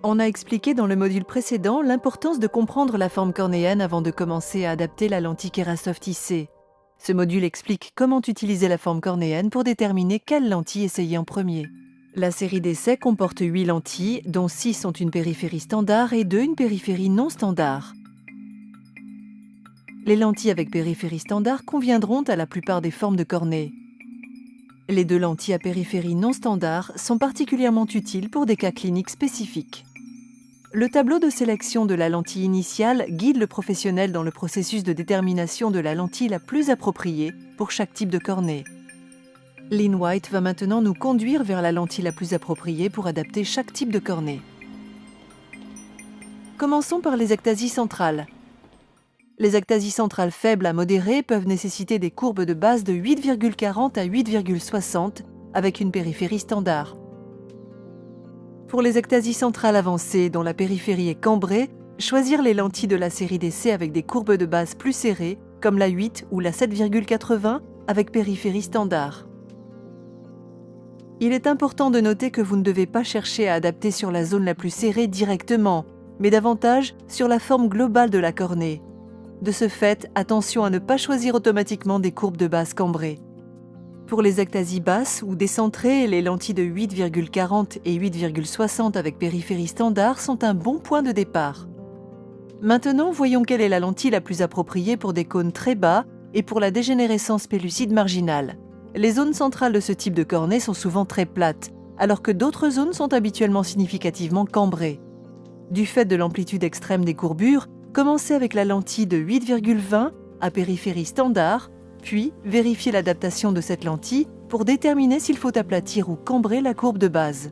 On a expliqué dans le module précédent l'importance de comprendre la forme cornéenne avant de commencer à adapter la lentille Kerasoft IC. Ce module explique comment utiliser la forme cornéenne pour déterminer quelle lentille essayer en premier. La série d'essais comporte 8 lentilles, dont 6 ont une périphérie standard et 2 une périphérie non standard. Les lentilles avec périphérie standard conviendront à la plupart des formes de cornée. Les 2 lentilles à périphérie non standard sont particulièrement utiles pour des cas cliniques spécifiques. Le tableau de sélection de la lentille initiale guide le professionnel dans le processus de détermination de la lentille la plus appropriée pour chaque type de cornée. Lynn White va maintenant nous conduire vers la lentille la plus appropriée pour adapter chaque type de cornée. Commençons par les ectasies centrales. Les ectasies centrales faibles à modérées peuvent nécessiter des courbes de base de 8,40 à 8,60 avec une périphérie standard. Pour les ectasies centrales avancées dont la périphérie est cambrée, choisir les lentilles de la série d'essai avec des courbes de base plus serrées, comme la 8 ou la 7,80 avec périphérie standard. Il est important de noter que vous ne devez pas chercher à adapter sur la zone la plus serrée directement, mais davantage sur la forme globale de la cornée. De ce fait, attention à ne pas choisir automatiquement des courbes de base cambrées. Pour les ectasies basses ou décentrées, les lentilles de 8,40 et 8,60 avec périphérie standard sont un bon point de départ. Maintenant, voyons quelle est la lentille la plus appropriée pour des cônes très bas et pour la dégénérescence pellucide marginale. Les zones centrales de ce type de cornée sont souvent très plates, alors que d'autres zones sont habituellement significativement cambrées. Du fait de l'amplitude extrême des courbures, commencez avec la lentille de 8,20 à périphérie standard, puis vérifiez l'adaptation de cette lentille pour déterminer s'il faut aplatir ou cambrer la courbe de base.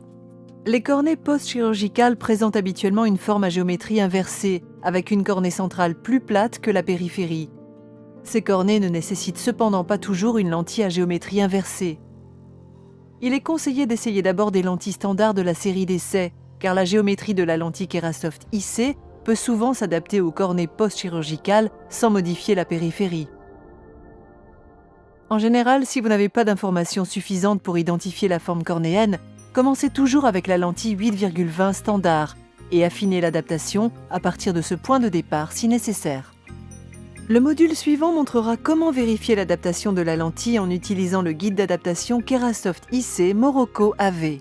Les cornées post-chirurgicales présentent habituellement une forme à géométrie inversée, avec une cornée centrale plus plate que la périphérie. Ces cornées ne nécessitent cependant pas toujours une lentille à géométrie inversée. Il est conseillé d'essayer d'abord des lentilles standards de la série d'essai, car la géométrie de la lentille Kerasoft IC peut souvent s'adapter aux cornées post-chirurgicales sans modifier la périphérie. En général, si vous n'avez pas d'informations suffisantes pour identifier la forme cornéenne, commencez toujours avec la lentille 8,20 standard et affinez l'adaptation à partir de ce point de départ si nécessaire. Le module suivant montrera comment vérifier l'adaptation de la lentille en utilisant le guide d'adaptation Kerasoft IC Morocco AV.